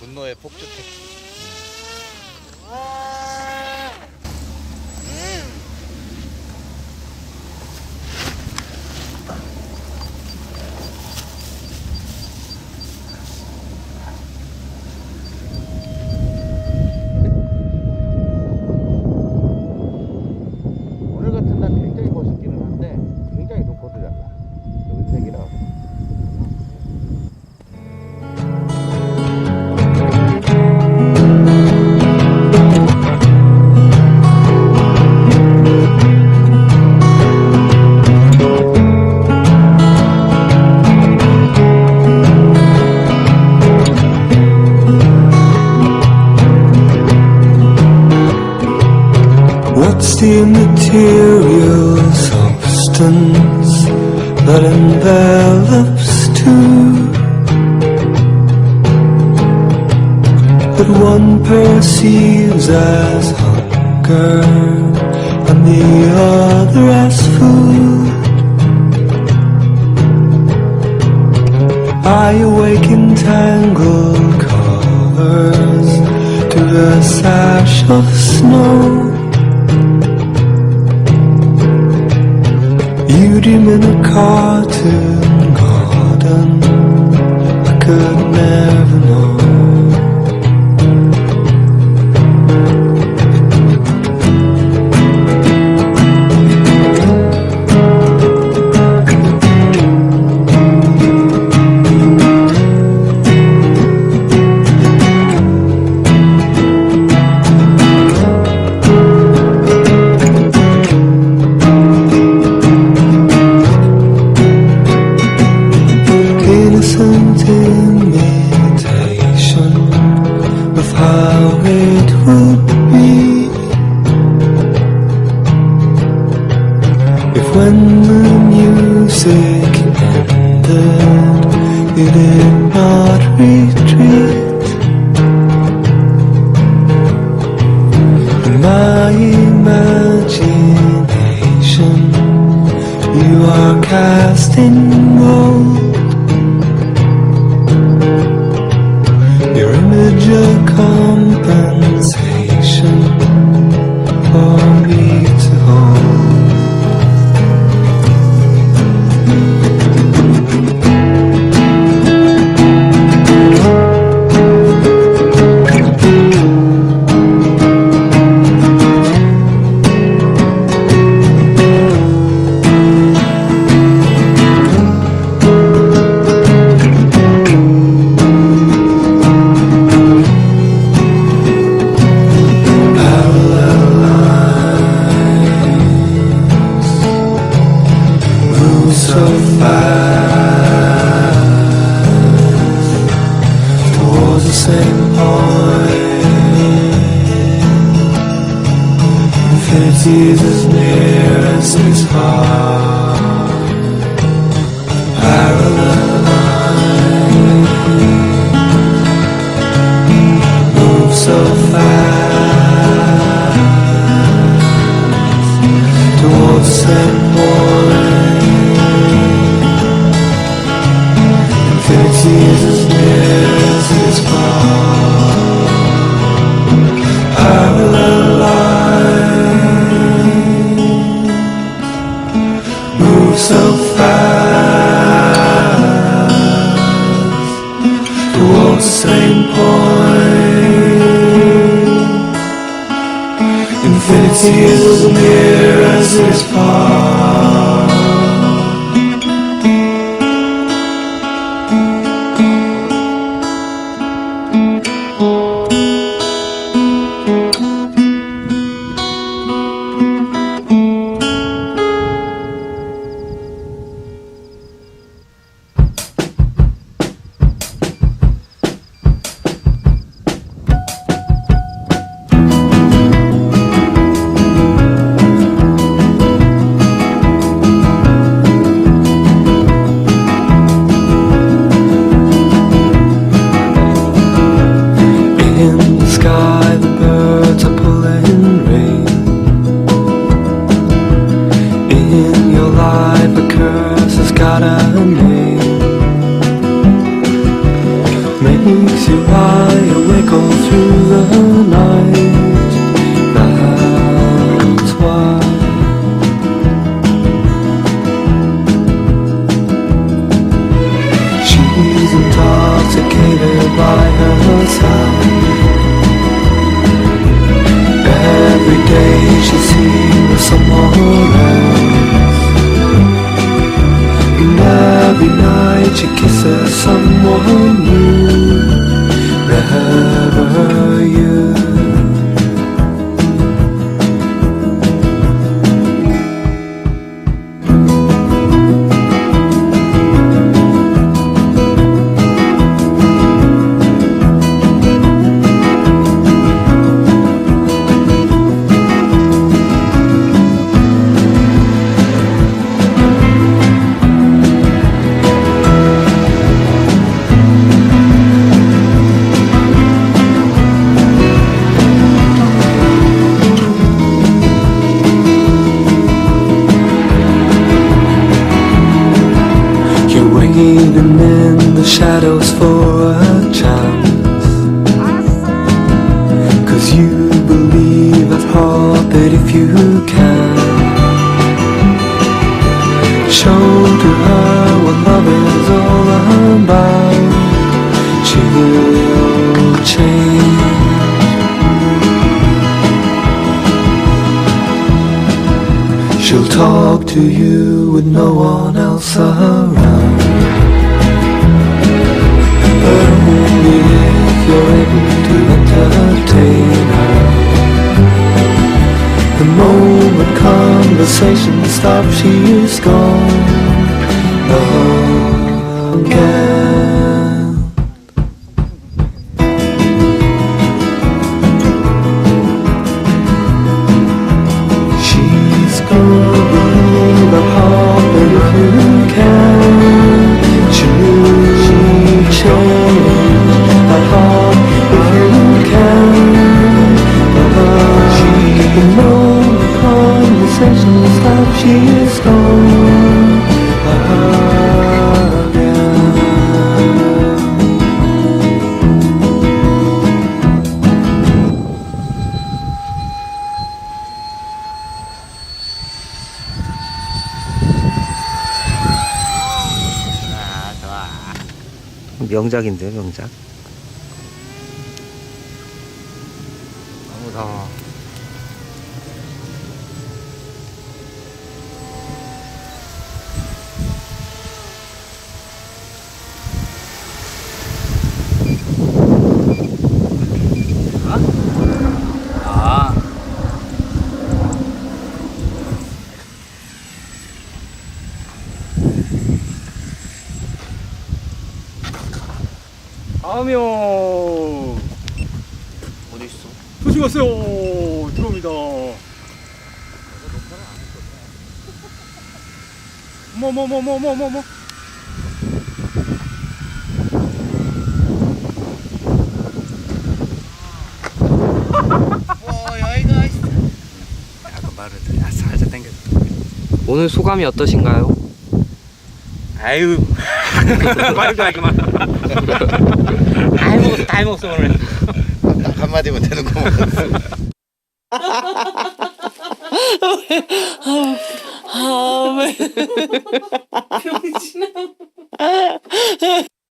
분노의 폭주 택시. 오늘 같은 날 굉장히 멋있기는 한데 굉장히 높거든요. 은색이라. What's the material substance that envelops two, that one perceives as hunger and the other as food? I awake in tangled covers to a sash of snow. You dream in a cartoon garden I could never know. Innocent imitation of how it would be if when the music ended you did not retreat. In my imagination you are casting mold. Your image a compensation for me to hold. So fast towards the same point. Infinity is as near as his heart. Parallel lines move so fast towards the same point. Infinity is as near as his heart. Parallel lines move so fast towards the same point. Infinity is as near as his heart. makes you wild. suffocated by her side. Every day she's seen with someone else, and every night she kisses someone new. Never you. Waiting in the shadows for a chance, 'cause you believe at heart that if you can show to her what love is all about, she will change. She'll talk to you with no one else around, but only if you're able to entertain her. The moment conversation stops, she is gone again. She's gonna believe a heart that if you can, she'll change a heart if you can. The moment conversation stops, she is gone again. 명작인데요, 명작. 너무 더워. 아. 아명 어디 있어? 조심 왔어요. 들어옵니다. 뭐뭐뭐뭐뭐뭐뭐 여기가 있어. 약간 말을 살짝 당겼어. 오늘 소감이 어떠신가요? 아유 말도 하지 마. 다 해먹었어 오늘. 딱 한마디면 되는구만. 아, 왜? 병신아.